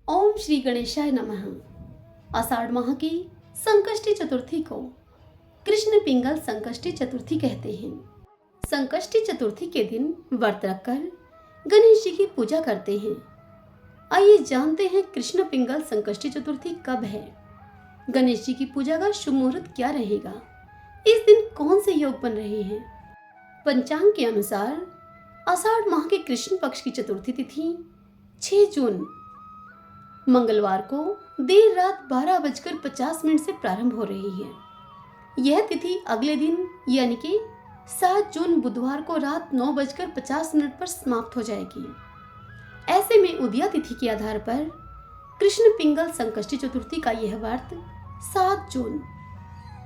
ओम श्री गणेशाय नमः। आषाढ़ माह की संकष्टी चतुर्थी को कृष्ण पिंगल संकष्टी चतुर्थी कहते हैं। संकष्टी चतुर्थी के दिन व्रत रखकर गणेश जी की पूजा करते हैं। आइए जानते हैं कृष्ण पिंगल संकष्टी चतुर्थी कब है, गणेश जी की पूजा का शुभ मुहूर्त क्या रहेगा, इस दिन कौन से योग बन रहे हैं। पंचांग के अनुसार आषाढ़ माह के कृष्ण पक्ष की चतुर्थी तिथि 6 जून मंगलवार को देर रात 12:50 से प्रारंभ हो रही है। यह तिथि अगले दिन यानी कि 7 जून बुधवार को रात 9:50 पर समाप्त हो जाएगी। ऐसे में उदया तिथि के आधार पर कृष्ण पिंगल संकष्टी चतुर्थी का यह व्रत 7 जून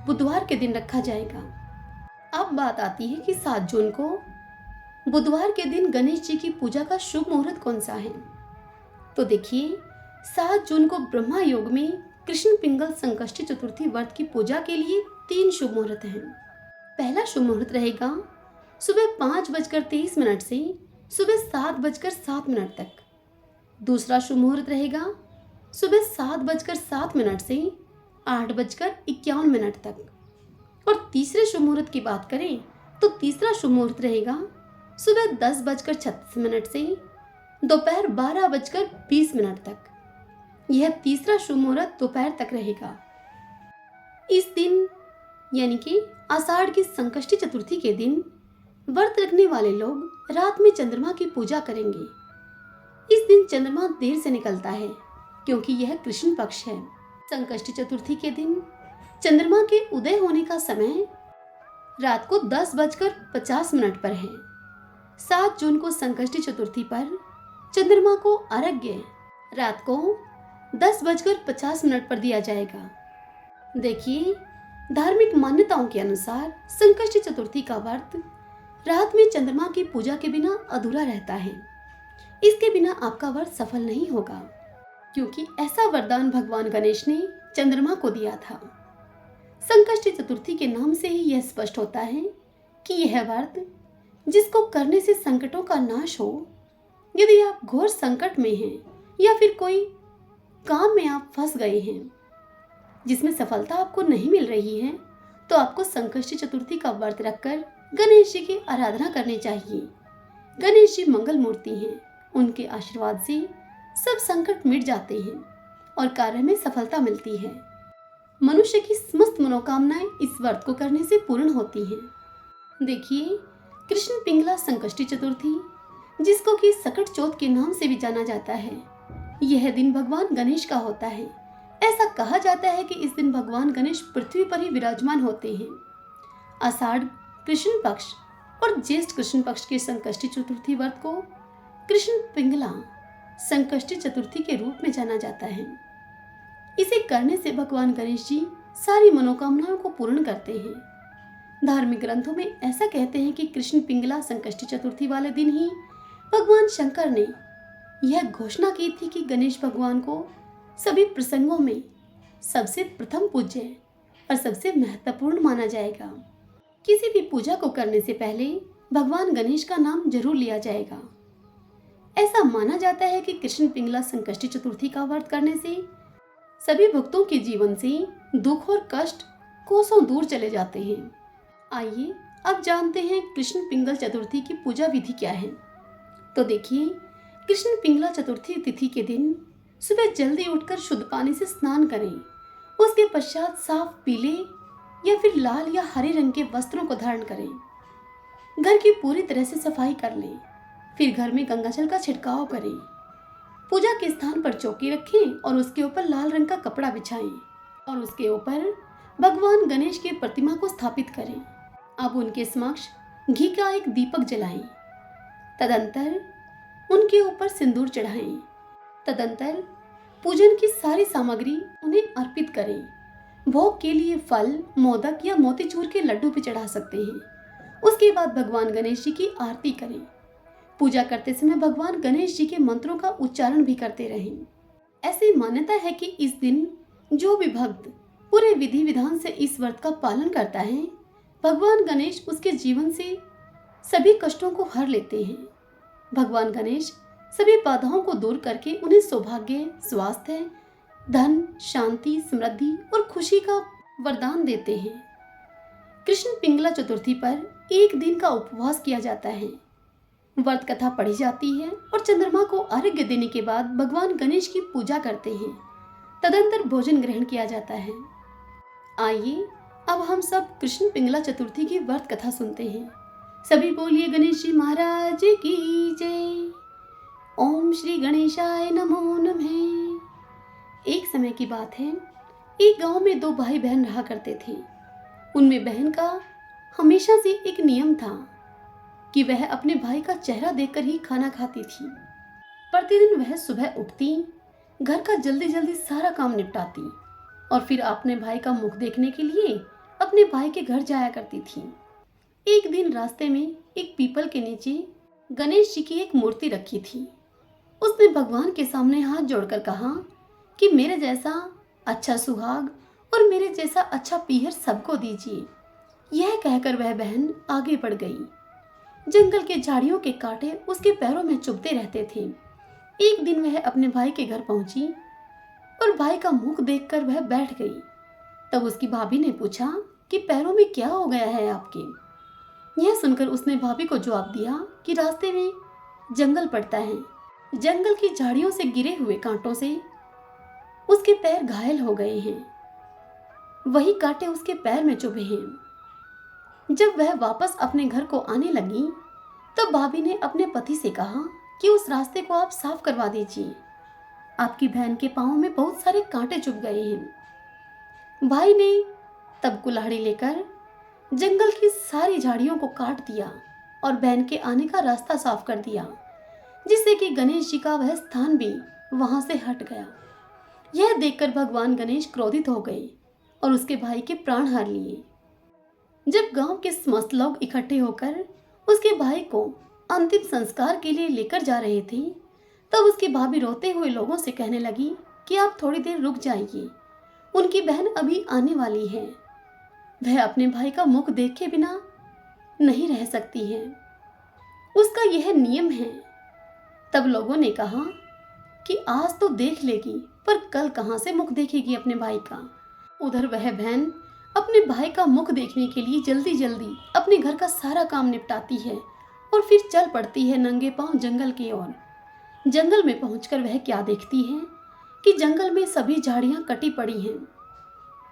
बुधवार के दिन रखा जाएगा। अब बात आती है कि 7 जून को बुधवार के दिन गणेश जी की पूजा का शुभ मुहूर्त कौन सा है। तो देखिए, 7 जून को ब्रह्मा योग में कृष्ण पिंगल संकष्टी चतुर्थी व्रत की पूजा के लिए 3 शुभ मुहूर्त हैं। पहला शुभ मुहूर्त रहेगा सुबह 5:23 से सुबह 7:07 तक। दूसरा शुभ मुहूर्त रहेगा सुबह 7:07 से 8:51 तक। और तीसरे शुभ मुहूर्त की बात करें तो तीसरा शुभ मुहूर्त रहेगा सुबह 10:36 से दोपहर 12:20 तक। यह तीसरा शुभ मुहूर्त दोपहर तक रहेगा। इस दिन यानी कि आषाढ़ की संकष्टी चतुर्थी के दिन व्रत रखने वाले लोग रात में चंद्रमा की पूजा करेंगे। इस दिन चंद्रमा देर से निकलता है क्योंकि यह कृष्ण पक्ष है। संकष्टी चतुर्थी के दिन चंद्रमा के उदय होने का समय रात को 10:50 पर है। 7 जून को संकष्टी चतुर्थी पर चंद्रमा को अर्घ्य रात को 10:50 पर दिया जाएगा। देखिए, धार्मिक मान्यताओं के अनुसार संकष्टी चतुर्थी का व्रत रात में चंद्रमा की पूजा के बिना अधूरा रहता है। इसके बिना आपका व्रत सफल नहीं होगा, क्योंकि ऐसा वरदान भगवान गणेश ने चंद्रमा को दिया था। संकष्टी चतुर्थी के नाम से ही यह स्पष्ट होता है कि यह व्रत जिसको करने से संकटों का नाश हो। यदि आप घोर संकट में हैं या फिर कोई काम में आप फंस गए हैं जिसमें सफलता आपको नहीं मिल रही है, तो आपको संकष्टी चतुर्थी का व्रत रखकर गणेश जी की आराधना करनी चाहिए। गणेश जी मंगल मूर्ति हैं, उनके आशीर्वाद से सब संकट मिट जाते हैं और कार्य में सफलता मिलती है। मनुष्य की समस्त मनोकामनाएं इस व्रत को करने से पूर्ण होती हैं। देखिए, कृष्ण पिंगला संकष्टी चतुर्थी, जिसको कि सकट चौथ के नाम से भी जाना जाता है, यह दिन भगवान गणेश का होता है। ऐसा कहा जाता है कि इस दिन भगवान गणेश पृथ्वी पर ही विराजमान होते हैं। आषाढ़ कृष्ण पक्ष और ज्येष्ठ कृष्ण पक्ष के संकष्टी चतुर्थी व्रत को कृष्ण पिंगला संकष्टी चतुर्थी के रूप में जाना जाता है। इसे करने से भगवान गणेश जी सारी मनोकामनाओं को पूर्ण करते हैं। धार्मिक ग्रंथों में ऐसा कहते हैं कि कृष्ण पिंगला संकष्टी चतुर्थी वाले दिन ही भगवान शंकर ने यह घोषणा की थी कि गणेश भगवान को सभी प्रसंगों में सबसे प्रथम पूज्य और सबसे महत्वपूर्ण माना जाएगा। किसी भी पूजा को करने से पहले भगवान गणेश का नाम जरूर लिया जाएगा। ऐसा माना जाता है कि कृष्ण पिंगला संकष्टी चतुर्थी का व्रत करने से सभी भक्तों के जीवन से दुख और कष्ट कोसों दूर चले जाते हैं। आइए अब जानते हैं कृष्ण पिंगल चतुर्थी की पूजा विधि क्या है। तो देखिए, कृष्ण पिंगला चतुर्थी तिथि के दिन सुबह जल्दी उठकर शुद्ध पानी से स्नान करें। उसके पश्चात साफ पीले या फिर लाल या हरे रंग के वस्त्रों को धारण करें। घर की पूरी तरह से सफाई कर लें। फिर घर में गंगाजल का छिड़काव करें। पूजा के स्थान पर चौकी रखें और उसके ऊपर लाल रंग का कपड़ा बिछाएं और उसके ऊपर भगवान गणेश की प्रतिमा को स्थापित करें। अब उनके समक्ष घी का एक दीपक जलाएं। तदंतर उनके ऊपर सिंदूर चढ़ाएं। तदंतर पूजन की सारी सामग्री उन्हें अर्पित करें। भोग के लिए फल, मोदक या मोतीचूर के लड्डू भी चढ़ा सकते हैं। उसके बाद भगवान गणेश जी की आरती करें। पूजा करते समय भगवान गणेश जी के मंत्रों का उच्चारण भी करते रहें। ऐसी मान्यता है कि इस दिन जो भी भक्त पूरे विधि विधान से इस व्रत का पालन करता है, भगवान गणेश उसके जीवन से सभी कष्टों को हर लेते हैं। भगवान गणेश सभी बाधाओं को दूर करके उन्हें सौभाग्य, स्वास्थ्य, धन, शांति, समृद्धि और खुशी का वरदान देते हैं। कृष्ण पिंगला चतुर्थी पर एक दिन का उपवास किया जाता है, व्रत कथा पढ़ी जाती है और चंद्रमा को अर्घ्य देने के बाद भगवान गणेश की पूजा करते हैं। तदंतर भोजन ग्रहण किया जाता है। आइए अब हम सब कृष्ण पिंगला चतुर्थी की व्रत कथा सुनते हैं। सभी बोलिए गणेश जी महाराज की जय। ओम श्री गणेशाय नमो नमः। एक समय की बात है, एक गांव में दो भाई बहन रहा करते थे। उनमें बहन का हमेशा से एक नियम था कि वह अपने भाई का चेहरा देखकर ही खाना खाती थी। प्रतिदिन वह सुबह उठती, घर का जल्दी जल्दी सारा काम निपटाती और फिर अपने भाई का मुख देखने के लिए अपने भाई के घर जाया करती थी। एक दिन रास्ते में एक पीपल के नीचे गणेश जी की एक मूर्ति रखी थी। उसने भगवान के सामने हाथ जोड़कर कहा कि मेरे जैसा अच्छा सुहाग और मेरे जैसा अच्छा पीहर सबको दीजिए। यह कहकर वह बहन आगे बढ़ गई। जंगल के झाड़ियों के कांटे उसके पैरों में चुभते रहते थे। एक दिन वह अपने भाई के घर पहुंची और भाई का मुख देखकर वह बैठ गई। तब उसकी भाभी ने पूछा कि पैरों में क्या हो गया है आपके। यह सुनकर उसने भाभी को जवाब दिया कि रास्ते में जंगल पड़ता है, जंगल की झाड़ियों से गिरे हुए कांटों से उसके पैर घायल हो गए हैं, वही कांटे उसके पैर में चुभे हैं। जब वह वापस अपने घर को आने लगी तब भाभी ने अपने पति से कहा कि उस रास्ते को आप साफ करवा दीजिए, आपकी बहन के पांव में बहुत सारे कांटे चुभ गए हैं। भाई ने तब कुल्हाड़ी लेकर जंगल की सारी झाड़ियों को काट दिया और बहन के आने का रास्ता साफ कर दिया, जिससे कि गणेश जी का वह स्थान भी वहां से हट गया। यह देखकर भगवान गणेश क्रोधित हो गए और उसके भाई के प्राण हार लिए। जब गांव के समस्त लोग इकट्ठे होकर उसके भाई को अंतिम संस्कार के लिए लेकर जा रहे थे तब उसकी भाभी रोते हुए लोगों से कहने लगी कि आप थोड़ी देर रुक जाइए, उनकी बहन अभी आने वाली है, वह अपने भाई का मुख देखे बिना नहीं रह सकती है, उसका यह नियम है। तब लोगों ने कहा कि आज तो देख लेगी पर कल कहां से मुख देखेगी अपने भाई का। उधर वह बहन अपने भाई का मुख देखने के लिए जल्दी जल्दी अपने घर का सारा काम निपटाती है और फिर चल पड़ती है नंगे पांव जंगल की ओर। जंगल में पहुंचकर वह क्या देखती है कि जंगल में सभी झाड़ियां कटी पड़ी हैं।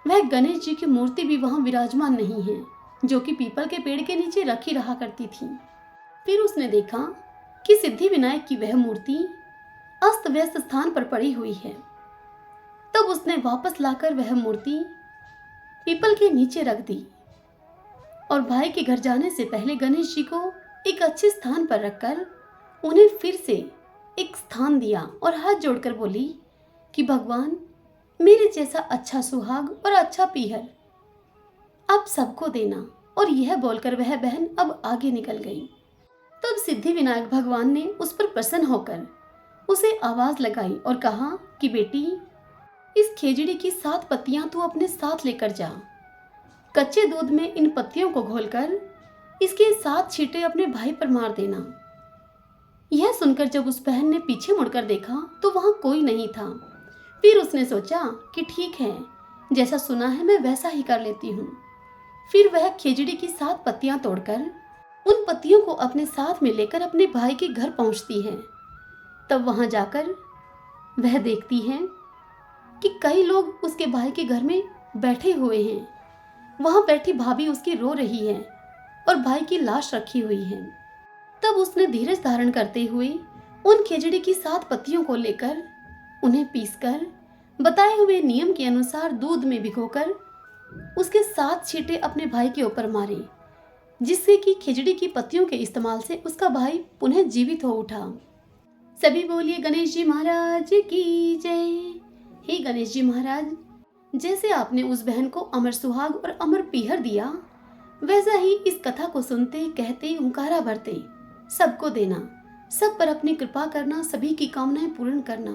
वह गणेश जी की मूर्ति भी वहां विराजमान नहीं है, जो कि पीपल के पेड़ के नीचे रखी रहा करती थी। फिर उसने देखा कि सिद्धि विनायक की वह मूर्ति अस्त व्यस्त स्थान पर पड़ी हुई है। तब उसने वापस लाकर वह मूर्ति पीपल के नीचे रख दी और भाई के घर जाने से पहले गणेश जी को एक अच्छे स्थान पर रखकर उन्हें फिर से एक स्थान दिया और हाथ जोड़कर बोली कि भगवान मेरे जैसा अच्छा सुहाग और अच्छा पीहर आप सबको देना। और यह बोलकर वह बहन अब आगे निकल गई। तब सिद्धि विनायक भगवान ने उस पर प्रसन्न होकर उसे आवाज लगाई और कहा कि बेटी, इस खेजड़ी की 7 पत्तियां तू अपने साथ लेकर जा। कच्चे दूध में इन पत्तियों को घोलकर इसके 7 छींटे अपने भाई पर मार देना। यह सुनकर जब उस बहन ने पीछे मुड़कर देखा तो वहां कोई नहीं था। फिर उसने सोचा कि ठीक है, जैसा सुना है मैं वैसा ही कर लेती हूँ। फिर वह खेजड़ी की 7 पत्तियां तोड़कर उन पत्तियों को अपने साथ में लेकर अपने भाई के घर पहुंचती है। तब वहां जाकर वह देखती है कि कई लोग उसके भाई के घर में बैठे हुए हैं। वहां बैठी भाभी उसकी रो रही है और भाई की लाश रखी हुई है। तब उसने धीरज धारण करते हुए उन खेजड़ी की 7 पत्तियों को लेकर उन्हें पीसकर बताए हुए नियम के अनुसार दूध में भिगोकर उसके 7 छींटे अपने भाई के ऊपर मारे, जिससे कि खिचड़ी की पत्तियों के इस्तेमाल से उसका भाई पुनः जीवित हो उठा। सभी बोलिए गणेश जी महाराज की जय। हे गणेश जी महाराज, जैसे आपने उस बहन को अमर सुहाग और अमर पीहर दिया, वैसा ही इस कथा को सुनते कहते हुंकारा भरते सबको देना, सब पर अपनी कृपा करना, सभी की कामनाएं पूर्ण करना।